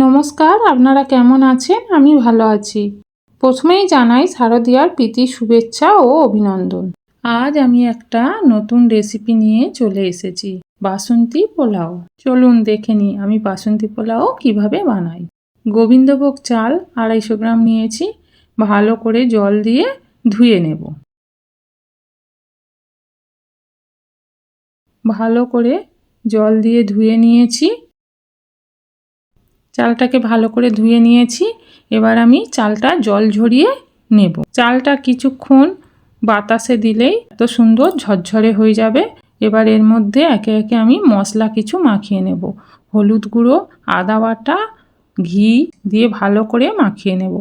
নমস্কার, আপনারা কেমন আছেন? আমি ভালো আছি। প্রথমেই জানাই শারদীয়ার প্রীতি শুভেচ্ছা ও অভিনন্দন। আজ আমি একটা নতুন রেসিপি নিয়ে চলে এসেছি, বাসন্তী পোলাও। চলুন দেখে নিই আমি বাসন্তী পোলাও কিভাবে বানাই। গোবিন্দভোগ চাল 250 গ্রাম নিয়েছি, ভালো করে জল দিয়ে ধুয়ে নেব। ভালো করে জল দিয়ে ধুয়ে নিয়েছি। চালটাকে ভালো করে ধুয়ে নিয়েছি। এবার আমি চালটা জল ঝরিয়ে নেব। চালটা কিছুক্ষণ বাতাসে দিলেই এত সুন্দর ঝরঝরে হয়ে যাবে। এবার এর মধ্যে একে একে আমি মশলা কিছু মাখিয়ে নেব। হলুদ গুঁড়ো, আদা বাটা, ঘি দিয়ে ভালো করে মাখিয়ে নেব।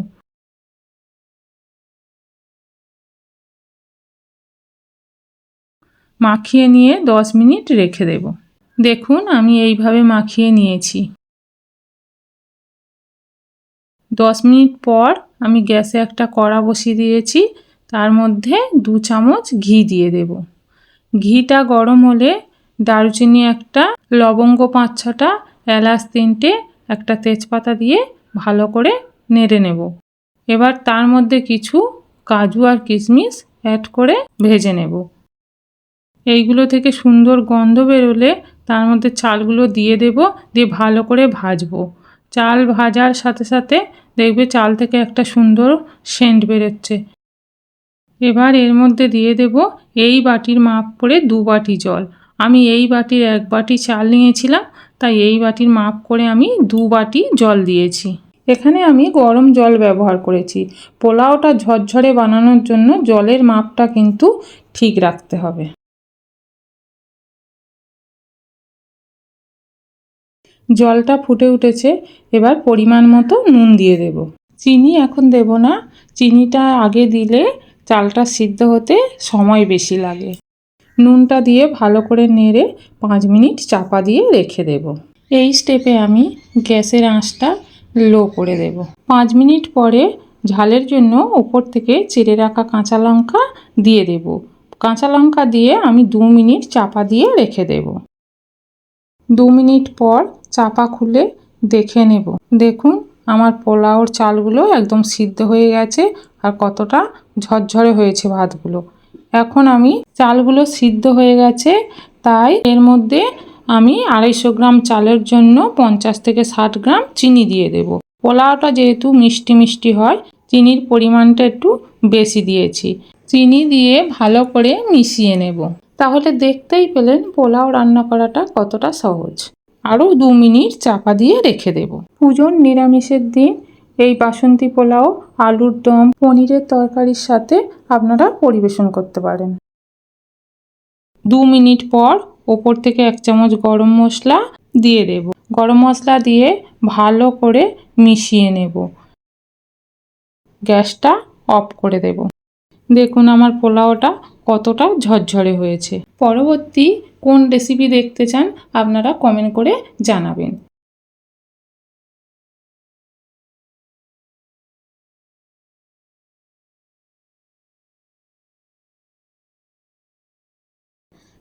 মাখিয়ে নিয়ে 10 মিনিট রেখে দেব। দেখুন আমি এইভাবে মাখিয়ে নিয়েছি। 10 মিনিট পর আমি গ্যাসে একটা কড়া বসিয়ে দিয়েছি, তার মধ্যে 2 চামচ ঘি দিয়ে দেব। ঘিটা গরম হলে দারুচিনি একটা, লবঙ্গ 5-6টা, এলাচ 3টে, একটা তেজপাতা দিয়ে ভালো করে নেড়ে নেব। এবার তার মধ্যে কিছু কাজু আর কিশমিশ অ্যাড করে ভেজে নেব। এইগুলো থেকে সুন্দর গন্ধ বেরোলে তার মধ্যে চালগুলো দিয়ে দেব, দিয়ে ভালো করে ভাজবো। চাল ভাজার সাথে সাথে দেখবে চাল থেকে একটা সুন্দর সেন্ট বেরোচ্ছে। এবার এর মধ্যে দিয়ে দেব এই বাটির মাপ করে 2 বাটি জল। আমি এই বাটির 1 বাটি চাল নিয়েছিলাম, তাই এই বাটির মাপ করে আমি 2 বাটি জল দিয়েছি। এখানে আমি গরম জল ব্যবহার করেছি। পোলাওটা ঝরঝরে বানানোর জন্য জলের মাপটা কিন্তু ঠিক রাখতে হবে। জলটা ফুটে উঠেছে, এবার পরিমাণ মতো নুন দিয়ে দেব। চিনি এখন দেব না, চিনিটা আগে দিলে চালটা সিদ্ধ হতে সময় বেশি লাগে। নুনটা দিয়ে ভালো করে নেড়ে 5 মিনিট চাপা দিয়ে রেখে দেব। এই স্টেপে আমি গ্যাসের আঁচটা লো করে দেব। 5 মিনিট পরে ঝালের জন্য ওপর থেকে চিড়ে রাখা কাঁচা লঙ্কা দিয়ে দেব। কাঁচা লঙ্কা দিয়ে আমি 2 মিনিট চাপা দিয়ে রেখে দেব। 2 মিনিট পর চাপা খুলে দেখে নেব। দেখুন আমার পোলাওর চালগুলো একদম সিদ্ধ হয়ে গেছে আর কতটা ঝরঝরে হয়েছে ভাতগুলো। এখন আমি চালগুলো সিদ্ধ হয়ে গেছে, তাই এর মধ্যে আমি 250 গ্রাম চালের জন্য 50 থেকে 60 গ্রাম চিনি দিয়ে দেব। পোলাওটা যেহেতু মিষ্টি মিষ্টি হয়, চিনির পরিমাণটা একটু বেশি দিয়েছি। চিনি দিয়ে ভালো করে মিশিয়ে নেব। তাহলে দেখতেই পেলেন পোলাও রান্না করাটা কতটা সহজ। আরও 2 মিনিট চাপা দিয়ে রেখে দেব। পুজোর নিরামিষের দিন এই বাসন্তী পোলাও আলুর দম, পনিরের তরকারির সাথে আপনারা পরিবেশন করতে পারেন। 2 মিনিট পর ওপর থেকে 1 চামচ গরম মশলা দিয়ে দেব। গরম মশলা দিয়ে ভালো করে মিশিয়ে নেব। গ্যাসটা অফ করে দেব। দেখুন আমার পোলাওটা কতটা ঝরঝরে হয়েছে। পরবর্তী কোন রেসিপি দেখতে চান আপনারা কমেন্ট করে জানাবেন।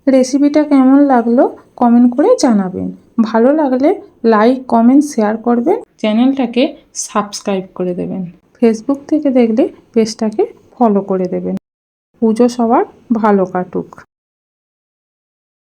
রেসিপিটা কেমন লাগলো কমেন্ট করে জানাবেন। ভালো লাগলে লাইক, কমেন্ট, শেয়ার করবেন। চ্যানেলটাকে সাবস্ক্রাইব করে দেবেন। ফেসবুক থেকে দেখলে পেজটাকে ফলো করে দেবেন। পুজো সবার ভালো কাটুক।